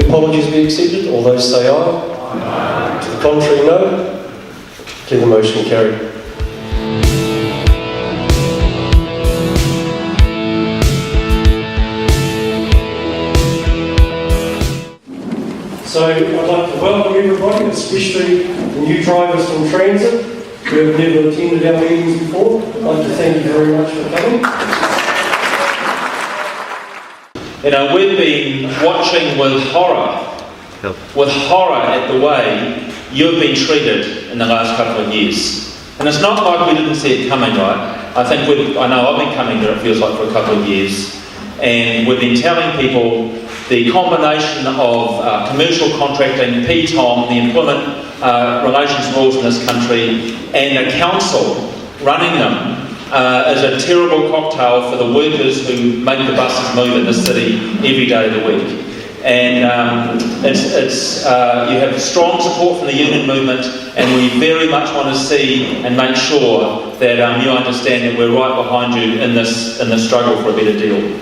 the apologies be accepted? All those say aye. To the contrary, no. Declare the motion carried. So I'd like to welcome everybody, especially the new drivers from Transit who have never attended our meetings before. I'd like to thank you very much for coming. You know, we've been watching with horror at the way you've been treated in the last couple of years. And it's not like we didn't see it coming, right? I know I've been coming here, it feels like, for a couple of years. And we've been telling people the combination of commercial contracting, PTOM, the employment relations rules in this country, and a council running them is a terrible cocktail for the workers who make the buses move in this city every day of the week. And you have strong support from the union movement, and we very much want to see and make sure that you understand that we're right behind you in this struggle for a better deal.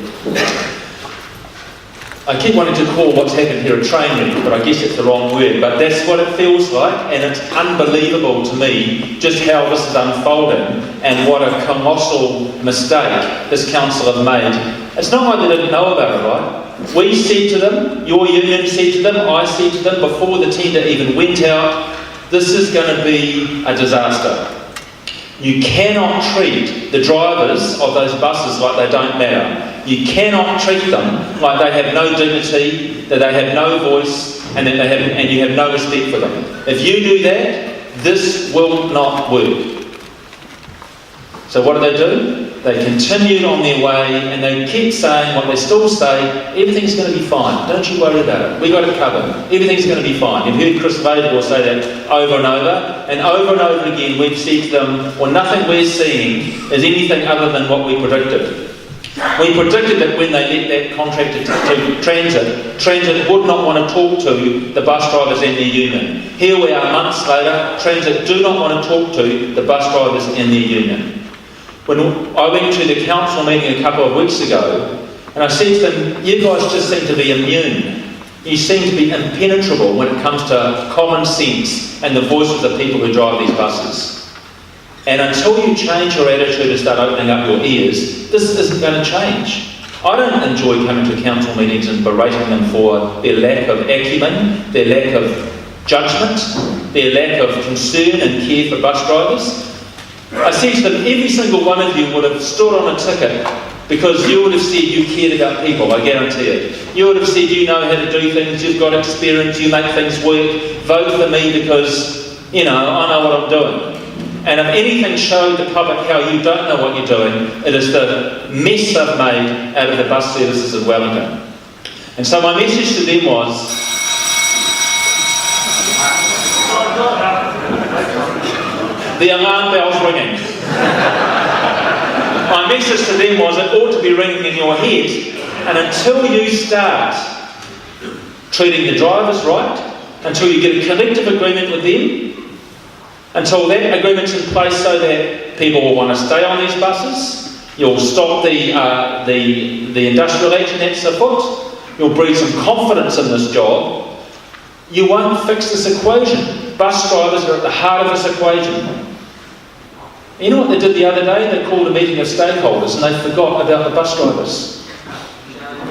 I keep wanting to call what's happened here a train wreck, but I guess it's the wrong word, but that's what it feels like, and it's unbelievable to me just how this is unfolding and what a colossal mistake this council have made. It's not like they didn't know about it, right? We said to them, your union said to them, I said to them before the tender even went out, this is going to be a disaster. You cannot treat the drivers of those buses like they don't matter. You cannot treat them like they have no dignity, that they have no voice, and you have no respect for them. If you do that, this will not work. So what do? They continued on their way, and they kept saying what they still say, everything's going to be fine, don't you worry about it, we got it covered, everything's going to be fine. You've heard Chris Laidlaw say that over and over again we've said to them, well, nothing we're seeing is anything other than what we predicted. We predicted that when they let that contract to Transit would not want to talk to the bus drivers and their union. Here we are months later, Transit do not want to talk to the bus drivers and their union. When I went to the council meeting a couple of weeks ago, and I said to them, you guys just seem to be immune. You seem to be impenetrable when it comes to common sense and the voice of the people who drive these buses. And until you change your attitude and start opening up your ears, this isn't going to change. I don't enjoy coming to council meetings and berating them for their lack of acumen, their lack of judgment, their lack of concern and care for bus drivers. I said to them, every single one of you would have stood on a ticket because you would have said you cared about people, I guarantee it. You would have said you know how to do things, you've got experience, you make things work, vote for me because, I know what I'm doing. And if anything showed the public how you don't know what you're doing, it is the mess they've made out of the bus services in Wellington. And so my message to them was, the alarm bell's ringing. My message to them was, it ought to be ringing in your head, and until you start treating the drivers right, until you get a collective agreement with them, until that agreement's in place so that people will want to stay on these buses, you'll stop the industrial action that's afoot, you'll breed some confidence in this job, you won't fix this equation. Bus drivers are at the heart of this equation. You know what they did the other day? They called a meeting of stakeholders and they forgot about the bus drivers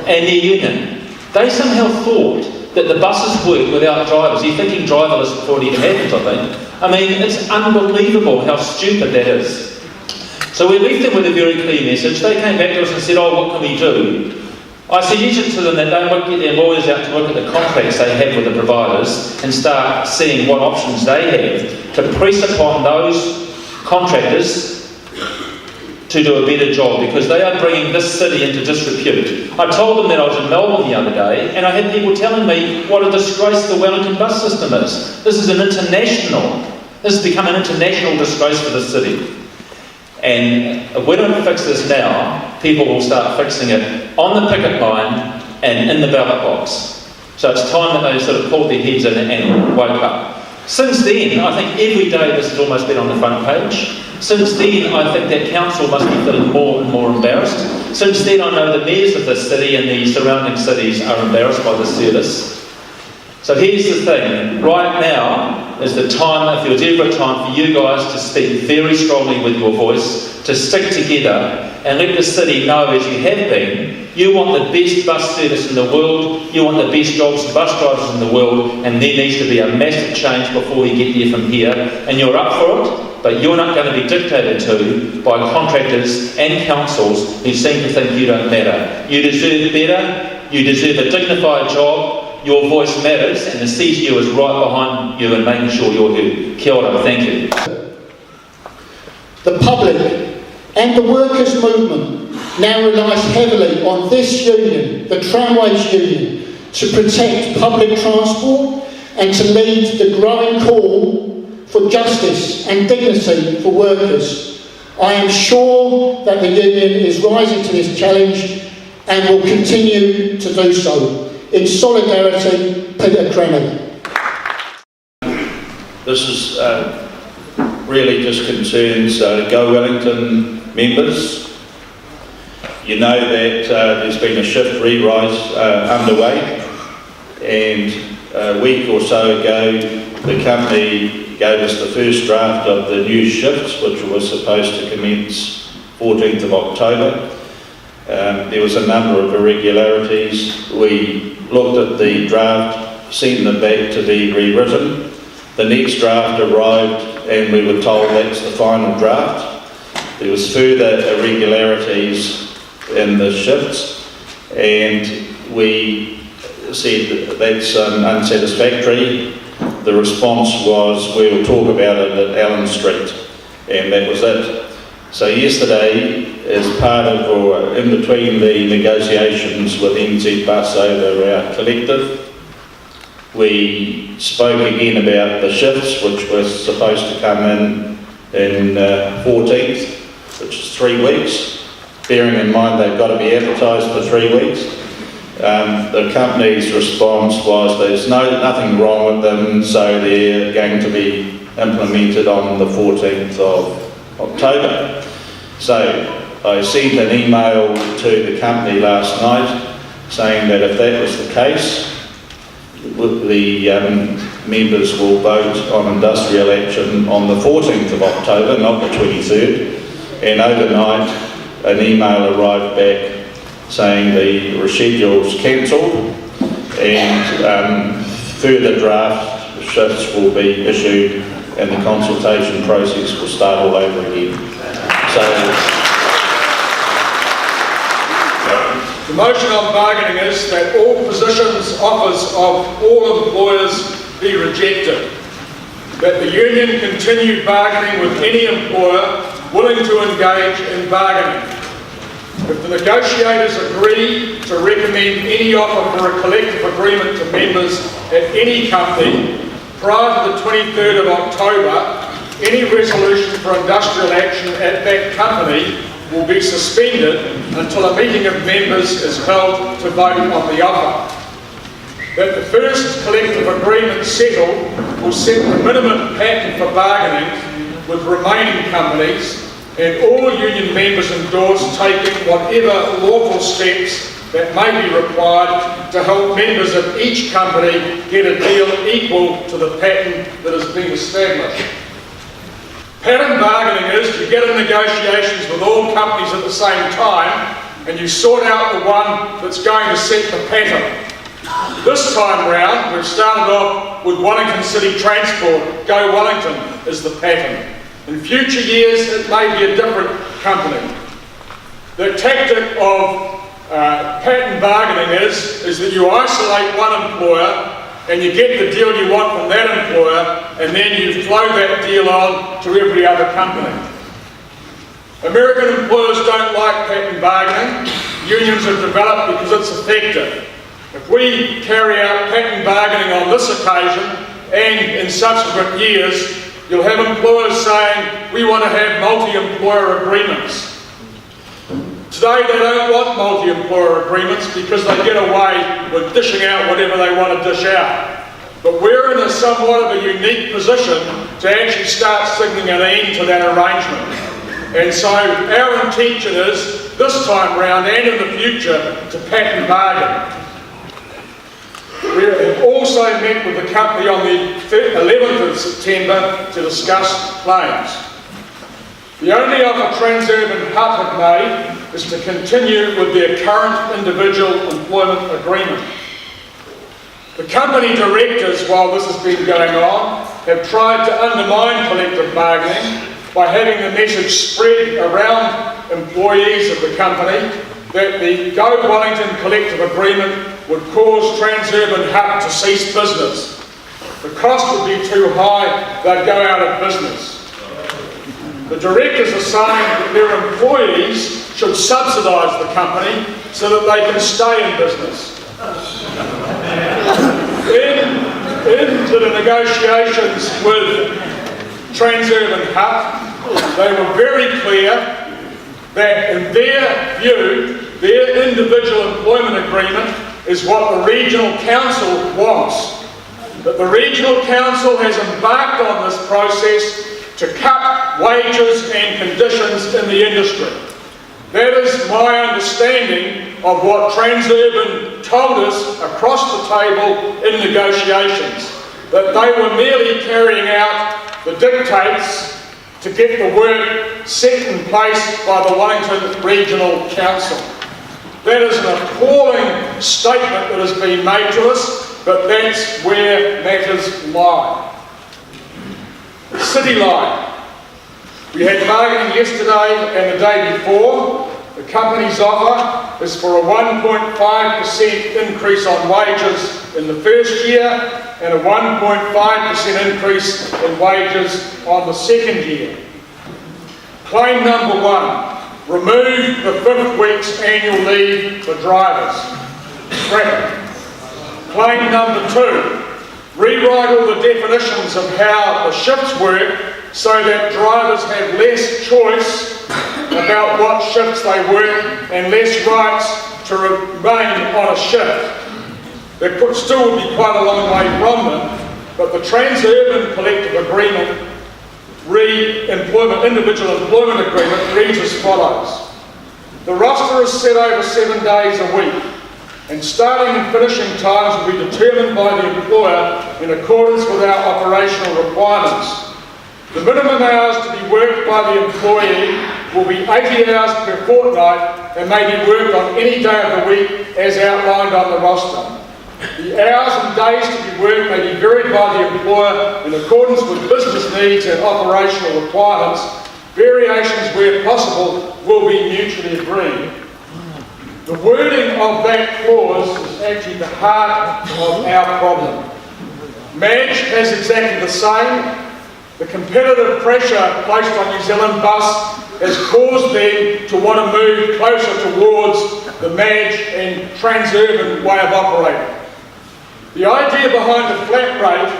and their union. They somehow thought that the buses work without drivers. You're thinking driverless before it even happens, I think. I mean, it's unbelievable how stupid that is. So we left them with a very clear message. They came back to us and said, what can we do? I suggested to them that they would get their lawyers out to look at the contracts they have with the providers and start seeing what options they have to press upon those contractors to do a better job, because they are bringing this city into disrepute. I told them that I was in Melbourne the other day, and I had people telling me what a disgrace the Wellington bus system is. This has become an international disgrace for the city. And if we don't fix this now, people will start fixing it on the picket line and in the ballot box. So it's time that they sort of pulled their heads in and woke up. Since then, I think every day this has almost been on the front page. Since then, I think that council must be feeling more and more embarrassed. Since then, I know the mayors of this city and the surrounding cities are embarrassed by this service. So here's the thing, right now is the time, if there was ever a time for you guys to speak very strongly with your voice, to stick together and let the city know, as you have been, you want the best bus service in the world, you want the best jobs and bus drivers in the world, and there needs to be a massive change before we get there from here, and you're up for it, but you're not going to be dictated to by contractors and councils who seem to think you don't matter. You deserve better, you deserve a dignified job, your voice matters, and the CGU is right behind you and making sure you're heard. Kia ora, thank you. The public and the workers' movement now relies heavily on this union, the Tramways union, to protect public transport and to lead the growing call for justice and dignity for workers. I am sure that the union is rising to this challenge and will continue to do so. In solidarity, Peter Crenny. This is really just concerns Go Wellington members. You know that there's been a shift re-rise underway, and a week or so ago the company gave us the first draft of the new shifts, which was supposed to commence 14th of October. There was a number of irregularities. We looked at the draft, sent them back to be rewritten. The next draft arrived and we were told that's the final draft. There was further irregularities in the shifts, and we said that's unsatisfactory. The response was, we'll talk about it at Allen Street, and that was it. So yesterday, as part of, or in between the negotiations with NZ Bus over our collective, we spoke again about the shifts, which were supposed to come in 14th, which is 3 weeks. Bearing in mind they've got to be advertised for 3 weeks. The company's response was there's nothing wrong with them, so they're going to be implemented on the 14th of October. So I sent an email to the company last night saying that if that was the case, the members will vote on industrial action on the 14th of October, not the 23rd. And overnight, an email arrived back saying the reschedule's cancelled, and further draft shifts will be issued and the consultation process will start all over again. So, the motion on bargaining is that all positions, offers of all employers be rejected, that the union continue bargaining with any employer willing to engage in bargaining. If the negotiators agree to recommend any offer for a collective agreement to members at any company prior to the 23rd of October, any resolution for industrial action at that company will be suspended until a meeting of members is held to vote on the offer. That the first collective agreement settled will set the minimum pattern for bargaining with remaining companies, and all union members endorse taking whatever lawful steps that may be required to help members of each company get a deal equal to the pattern that has been established. Pattern bargaining is you get in negotiations with all companies at the same time and you sort out the one that's going to set the pattern. This time round, we've started off with Wellington City Transport. Go Wellington is the pattern. In future years, it may be a different company. The tactic of pattern bargaining is that you isolate one employer and you get the deal you want from that employer, and then you flow that deal on to every other company. American employers don't like pattern bargaining. Unions have developed because it's effective. If we carry out pattern bargaining on this occasion and in subsequent years, you'll have employers saying, we want to have multi-employer agreements. Today they don't want multi-employer agreements because they get away with dishing out whatever they want to dish out. But we're in a somewhat of a unique position to actually start signalling an end to that arrangement. And so our intention is, this time round and in the future, to pattern bargain. have also met with the company on the 11th of September to discuss claims. The only offer Transurban Hub have made is to continue with their current individual employment agreement. The company directors, while this has been going on, have tried to undermine collective bargaining by having the message spread around employees of the company that the Go Wellington collective agreement would cause Transurban Hub to cease business. The cost would be too high, they'd go out of business. The directors are saying that their employees should subsidise the company so that they can stay in business. In the negotiations with Transurban Hub, they were very clear that in their view, their individual employment agreement is what the regional council wants. That the regional council has embarked on this process to cut wages and conditions in the industry. That is my understanding of what Transurban told us across the table in negotiations, that they were merely carrying out the dictates to get the work set in place by the Wellington Regional Council. That is an appalling statement that has been made to us, but that's where matters lie. City Line. We had bargaining yesterday and the day before. The company's offer is for a 1.5% increase on wages in the first year and a 1.5% increase in wages on the second year. Claim number one, remove the 5th week's annual leave for drivers. Scrap it. Claim number two, rewrite all the definitions of how the shifts work so that drivers have less choice about what shifts they work and less rights to remain on a shift. There could still be quite a long way from them, but the Transurban collective agreement, individual employment agreement, reads as follows. The roster is set over 7 days a week, and starting and finishing times will be determined by the employer in accordance with our operational requirements. The minimum hours to be worked by the employee will be 80 hours per fortnight and may be worked on any day of the week as outlined on the roster. The hours and days to be worked may be varied by the employer in accordance with business needs and operational requirements. Variations where possible will be mutually agreed. The wording of that clause is actually the heart of our problem. Madge has exactly the same. The competitive pressure placed on New Zealand Bus has caused them to want to move closer towards the Madge and Transurban way of operating. The idea behind the flat rate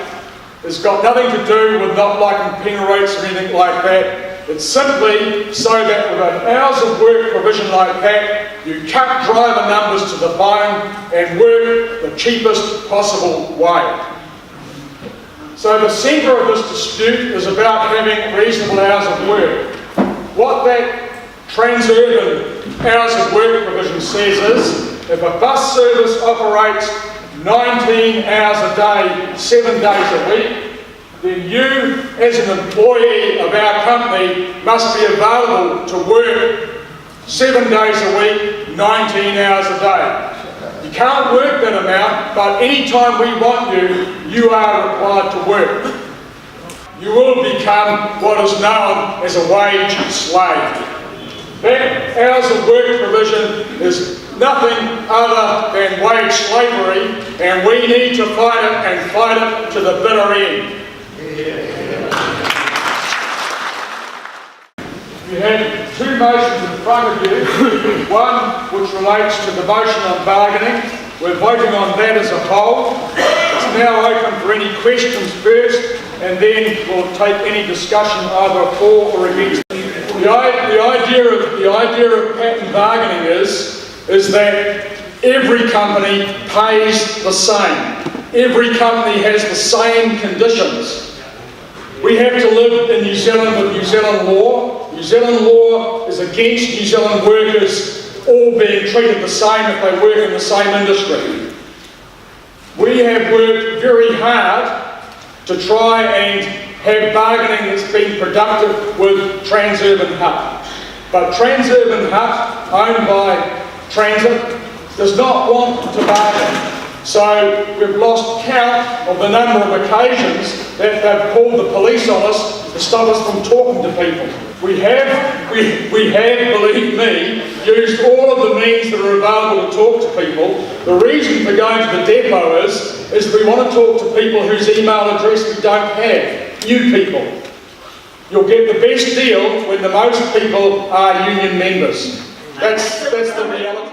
has got nothing to do with not liking penal rates or anything like that. It's simply so that with an hours of work provision like that, you cut driver numbers to the bone and work the cheapest possible way. So the centre of this dispute is about having reasonable hours of work. What that Transurban hours of work provision says is, if a bus service operates 19 hours a day, 7 days a week, then you, as an employee of our company, must be available to work 7 days a week, 19 hours a day. You can't work that amount, but any time we want you, you are required to work. You will become what is known as a wage slave. That hours of work provision is nothing other than wage slavery, and we need to fight it and fight it to the bitter end. You have two motions in front of you, one which relates to the motion on bargaining. We're voting on that as a whole. It's now open for any questions first, and then we'll take any discussion either for or against. The idea of pattern bargaining is that every company pays the same. Every company has the same conditions. We have to live in New Zealand with New Zealand law. New Zealand law is against New Zealand workers all being treated the same if they work in the same industry. We have worked very hard to try and have bargaining that's been productive with Transurban Hut. But Transurban Hut, owned by Transit, does not want to bargain. So we've lost count of the number of occasions that they've called the police on us to stop us from talking to people. We have, believe me, used all of the means that are available to talk to people. The reason for going to the depot is we want to talk to people whose email address we don't have, new people. You'll get the best deal when the most people are union members. That's the reality.